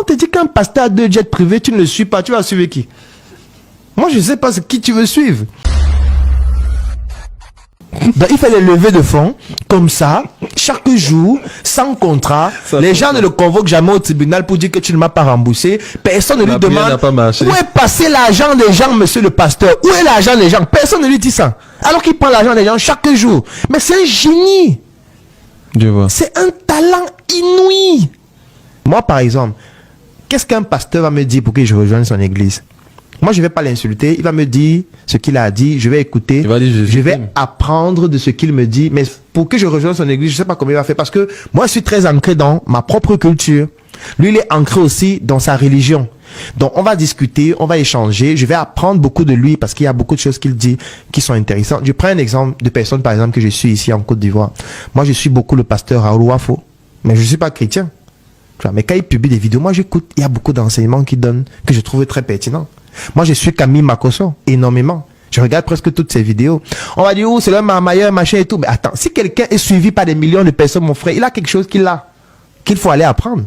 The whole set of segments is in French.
On te dit qu'un pasteur a 2 jets privés, tu ne le suis pas, tu vas suivre qui? Moi, je ne sais pas qui tu veux suivre. Donc, il fait des levées de fonds, comme ça, chaque jour, sans contrat. Les gens ne le convoquent jamais au tribunal pour dire que tu ne m'as pas remboursé. Personne ne lui demande où est passé l'argent des gens, monsieur le pasteur. Où est l'argent des gens? Personne ne lui dit ça. Alors qu'il prend l'argent des gens chaque jour. Mais c'est un génie. Je vois. C'est un talent inouï. Moi, par exemple, qu'est-ce qu'un pasteur va me dire pour que je rejoigne son église? Moi, je ne vais pas l'insulter. Il va me dire ce qu'il a dit. Je vais écouter. Je vais apprendre de ce qu'il me dit. Mais pour que je rejoigne son église, je ne sais pas comment il va faire. Parce que moi, je suis très ancré dans ma propre culture. Lui, il est ancré aussi dans sa religion. Donc, on va discuter, on va échanger. Je vais apprendre beaucoup de lui parce qu'il y a beaucoup de choses qu'il dit qui sont intéressantes. Je prends un exemple de personne, par exemple, que je suis ici en Côte d'Ivoire. Moi, je suis beaucoup le pasteur Raoul Wafo. Mais je ne suis pas chrétien. Tu vois, mais quand il publie des vidéos, moi, j'écoute. Il y a beaucoup d'enseignements qu'il donne que je trouve très pertinents. Moi, je suis Camille Makosso, énormément. Je regarde presque toutes ses vidéos. On va dire, oh, c'est le meilleur machin et tout. Mais attends, si quelqu'un est suivi par des millions de personnes, mon frère, il a quelque chose qu'il faut aller apprendre.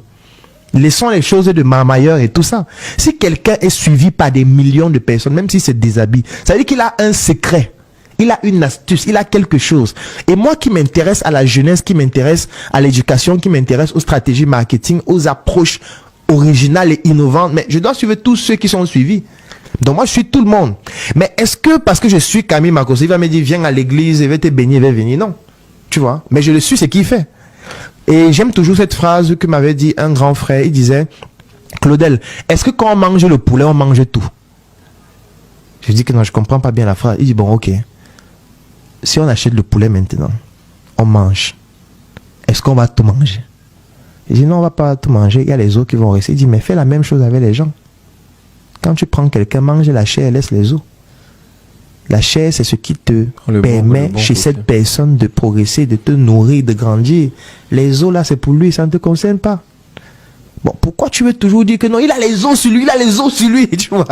Laissons les choses de Marmailleur et tout ça. Si quelqu'un est suivi par des millions de personnes, même si c'est déshabillé, ça veut dire qu'il a un secret. Il a une astuce, il a quelque chose. Et moi qui m'intéresse à la jeunesse, qui m'intéresse à l'éducation, qui m'intéresse aux stratégies marketing, aux approches originales et innovantes, mais je dois suivre tous ceux qui sont suivis. Donc moi je suis tout le monde. Mais est-ce que parce que je suis Camille Makosso, il va me dire viens à l'église, il va te bénir, il va venir? Non. Tu vois. Mais je le suis, c'est ce qu'il fait. Et j'aime toujours cette phrase que m'avait dit un grand frère. Il disait, Claudel, est-ce que quand on mange le poulet, on mange tout? Je dis que non, je comprends pas bien la phrase. Il dit, bon, ok. Si on achète le poulet maintenant, on mange. Est-ce qu'on va tout manger? Il dit, non, on va pas tout manger. Il y a les os qui vont rester. Il dit, mais fais la même chose avec les gens. Quand tu prends quelqu'un, mange la chair, laisse les os. La chair, c'est ce qui te permet chez cette personne de progresser, de te nourrir, de grandir. Les os, là, c'est pour lui, ça ne te concerne pas. Bon, pourquoi tu veux toujours dire que non, il a les os sur lui, il a les os sur lui, tu vois?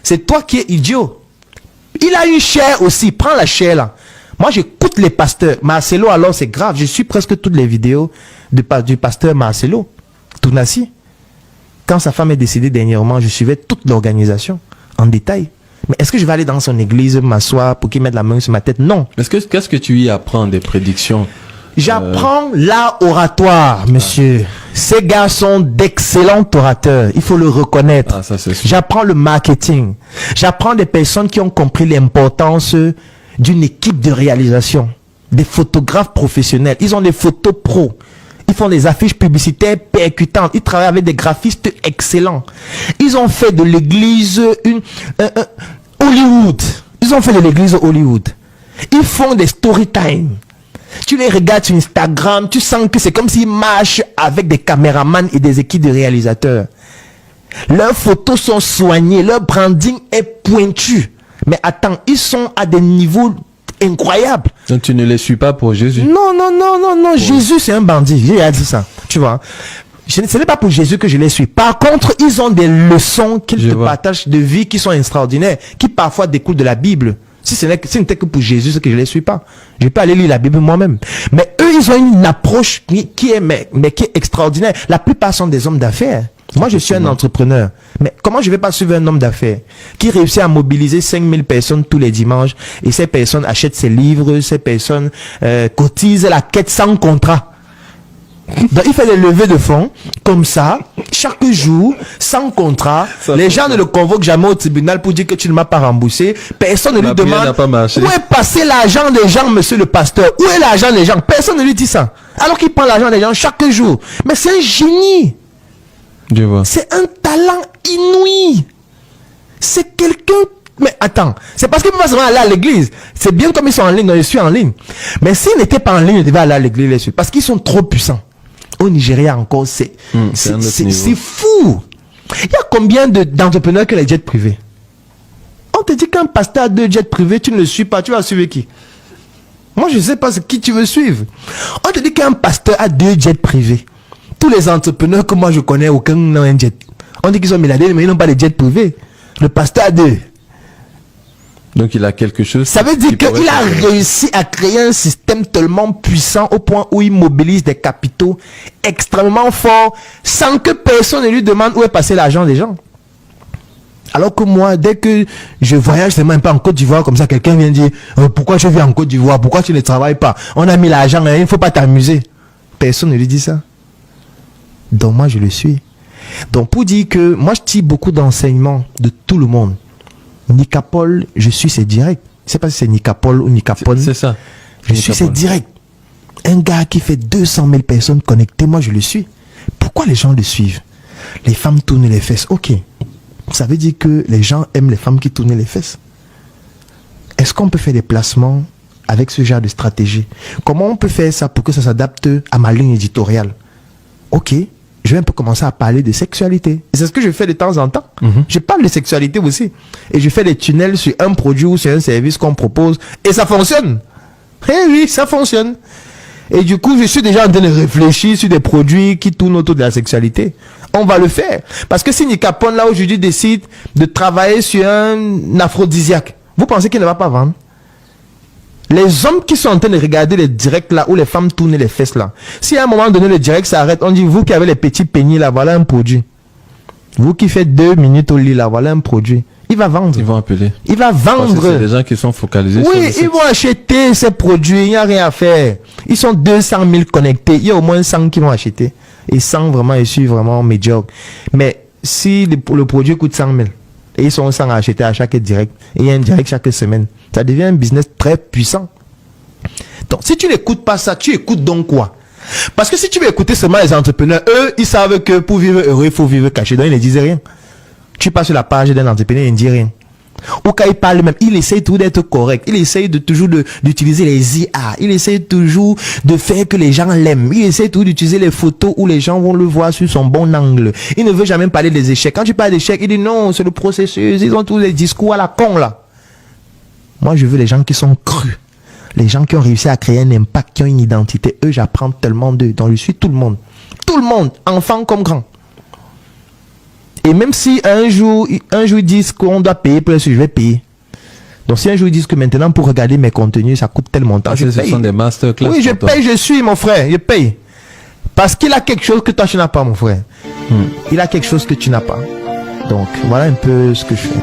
C'est toi qui es idiot. Il a une chair aussi, prends la chair, là. Moi, j'écoute les pasteurs. Marcelo, alors, c'est grave. Je suis presque toutes les vidéos du pasteur Marcelo Tounassi. Quand sa femme est décédée dernièrement, je suivais toute l'organisation en détail. Mais est-ce que je vais aller dans son église, m'asseoir pour qu'il mette la main sur ma tête? Non. Qu'est-ce que tu y apprends des prédictions? J'apprends l'art oratoire, monsieur. Ces gars sont d'excellents orateurs. Il faut le reconnaître. Ah, ça, c'est sûr. J'apprends le marketing. J'apprends des personnes qui ont compris l'importance d'une équipe de réalisation. Des photographes professionnels. Ils ont des photos pros. Ils font des affiches publicitaires percutantes. Ils travaillent avec des graphistes excellents. Ils ont fait de l'église Hollywood. Ils ont fait de l'église Hollywood. Ils font des story time. Tu les regardes sur Instagram, tu sens que c'est comme s'ils marchent avec des caméramans et des équipes de réalisateurs. Leurs photos sont soignées, leur branding est pointu. Mais attends, ils sont à des niveaux incroyables. Donc tu ne les suis pas pour Jésus? Non. Jésus, c'est un bandit. J'ai dit ça. Tu vois. Ce n'est pas pour Jésus que je les suis. Par contre, ils ont des leçons qu'ils te partagent de vie qui sont extraordinaires, qui parfois découlent de la Bible. Si ce n'était que pour Jésus, c'est que je ne les suis pas. Je peux aller lire la Bible moi-même. Mais eux, ils ont une approche qui est extraordinaire. La plupart sont des hommes d'affaires. Moi, je suis un entrepreneur. Mais comment je vais pas suivre un homme d'affaires qui réussit à mobiliser 5000 personnes tous les dimanches et ces personnes achètent ses livres, ces personnes cotisent la quête sans contrat. Donc, il fait des levées de fonds, comme ça, chaque jour, sans contrat. Les gens ne le convoquent jamais au tribunal pour dire que tu ne m'as pas remboursé. Personne ne lui demande où est passé l'argent des gens, monsieur le pasteur. Où est l'argent des gens? Personne ne lui dit ça. Alors qu'il prend l'argent des gens chaque jour. Mais c'est un génie. Je vois. C'est un talent inouï. C'est quelqu'un... Mais attends, c'est parce qu'il ne peut pas seulement aller à l'église. C'est bien comme ils sont en ligne, donc je suis en ligne. Mais s'ils n'étaient pas en ligne, ils devaient aller à l'église parce qu'ils sont trop puissants. Au Nigeria encore, c'est fou. Il y a combien d'entrepreneurs qui ont les jets privés? On te dit qu'un pasteur a 2 jets privés, tu ne le suis pas, tu vas suivre qui? Moi, je ne sais pas qui tu veux suivre. On te dit qu'un pasteur a 2 jets privés. Tous les entrepreneurs que moi je connais, aucun n'a un jet. On dit qu'ils sont milliardaires, mais ils n'ont pas de jet privés. Le pasteur a 2. Donc il a quelque chose. Ça veut dire qu'il a réussi à créer un système tellement puissant au point où il mobilise des capitaux extrêmement forts sans que personne ne lui demande où est passé l'argent des gens. Alors que moi, dès que je voyage, c'est même pas en Côte d'Ivoire, comme ça, quelqu'un vient dire pourquoi je vis en Côte d'Ivoire, pourquoi tu ne travailles pas? On a mis l'argent, il ne faut pas t'amuser. Personne ne lui dit ça. Donc moi, je le suis. Donc pour dire que moi, je tire beaucoup d'enseignements de tout le monde. Nicapol, je suis c'est direct. Je ne sais pas si c'est Nicapol ou Nicapol. C'est ça. Je suis c'est direct. Un gars qui fait 200 000 personnes connectées, moi je le suis. Pourquoi les gens le suivent? Les femmes tournent les fesses. Ok. Ça veut dire que les gens aiment les femmes qui tournent les fesses. Est-ce qu'on peut faire des placements avec ce genre de stratégie? Comment on peut faire ça pour que ça s'adapte à ma ligne éditoriale? Ok, je vais un peu commencer à parler de sexualité. Et c'est ce que je fais de temps en temps. Je parle de sexualité aussi. Et je fais des tunnels sur un produit ou sur un service qu'on propose. Et ça fonctionne. Eh oui, ça fonctionne. Et du coup, je suis déjà en train de réfléchir sur des produits qui tournent autour de la sexualité. On va le faire. Parce que si Nicapon, là, aujourd'hui, décide de travailler sur un aphrodisiaque, vous pensez qu'il ne va pas vendre? Les hommes qui sont en train de regarder les directs là, où les femmes tournent les fesses là, si à un moment donné le direct s'arrête, on dit, vous qui avez les petits peignets là, voilà un produit. Vous qui faites 2 minutes au lit là, voilà un produit. Il va vendre. Ils vont appeler. Il va vendre. C'est des gens qui sont focalisés sur oui, ils vont acheter ces produits. Il n'y a rien à faire. Ils sont 200 000 connectés. Il y a au moins 100 qui vont acheter. Et 100 vraiment, je suis vraiment médiocre. Mais si le produit coûte 100 000 et ils sont 100 à acheter à chaque direct, et il y a un direct chaque semaine, ça devient un business très puissant. Donc, si tu n'écoutes pas ça, tu écoutes donc quoi? Parce que si tu veux écouter seulement les entrepreneurs, eux, ils savent que pour vivre heureux, il faut vivre caché. Donc, ils ne disent rien. Tu passes sur la page d'un entrepreneur, il ne dit rien. Ou quand il parle même, il essaye toujours d'être correct. Il essaye toujours d'utiliser les IA. Il essaye toujours de faire que les gens l'aiment. Il essaye toujours d'utiliser les photos où les gens vont le voir sur son bon angle. Il ne veut jamais parler des échecs. Quand tu parles d'échecs, il dit non, c'est le processus. Ils ont tous les discours à la con là. Moi, je veux les gens qui sont crus. Les gens qui ont réussi à créer un impact, qui ont une identité. Eux, j'apprends tellement d'eux. Donc, je suis tout le monde. Tout le monde, enfant comme grand. Et même si un jour ils disent qu'on doit payer pour je vais payer. Donc si un jour ils disent que maintenant pour regarder mes contenus, ça coûte tel montant, je paye. Ce sont des masterclass. Oui, je paye, je suis mon frère, je paye. Parce qu'il a quelque chose que toi tu n'as pas, mon frère. Il a quelque chose que tu n'as pas. Donc voilà un peu ce que je fais.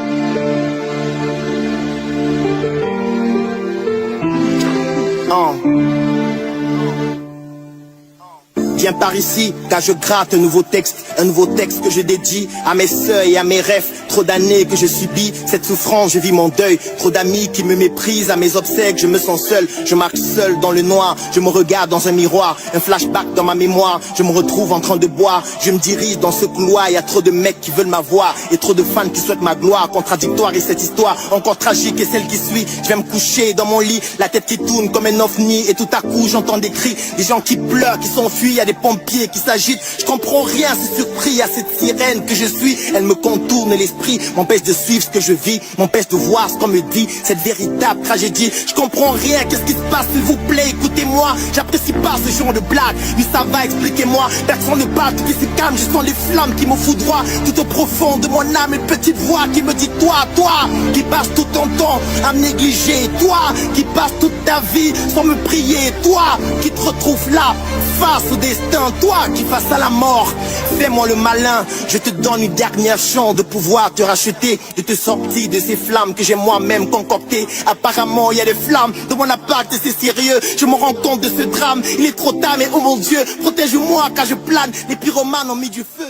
Viens par ici, car je gratte un nouveau texte que je dédie à mes seuils et à mes rêves. Trop d'années que je subis cette souffrance, je vis mon deuil. Trop d'amis qui me méprisent, à mes obsèques, je me sens seul. Je marche seul dans le noir, je me regarde dans un miroir. Un flashback dans ma mémoire, je me retrouve en train de boire. Je me dirige dans ce couloir, il y a trop de mecs qui veulent m'avoir et trop de fans qui souhaitent ma gloire. Contradictoire est cette histoire, encore tragique est celle qui suit. Je vais me coucher dans mon lit, la tête qui tourne comme un ovni. Et tout à coup j'entends des cris, des gens qui pleurent, qui s'enfuient, il y a des pompiers qui s'agitent. Je comprends rien, c'est surpris à cette sirène que je suis. Elle me contourne l'esprit, m'empêche de suivre ce que je vis, m'empêche de voir ce qu'on me dit, cette véritable tragédie. Je comprends rien, qu'est-ce qui se passe, s'il vous plaît, écoutez-moi. J'apprécie pas ce genre de blague, mais ça va, expliquez-moi. Personne ne parle, tout ici calme, je sens les flammes qui me foudroient. Tout au profond de mon âme, une petite voix qui me dit toi, qui passes tout ton temps à me négliger, toi, qui passes toute ta vie sans me prier, toi, qui te retrouves là, face au destin, toi, qui face à la mort. Fais-moi le malin, je te donne une dernière chance de pouvoir te racheter, de te sortir de ces flammes que j'ai moi-même concoctées. Apparemment, il y a des flammes de mon appart et c'est sérieux. Je me rends compte de ce drame, il est trop tard, mais oh mon Dieu, protège-moi car je plane. Les pyromanes ont mis du feu.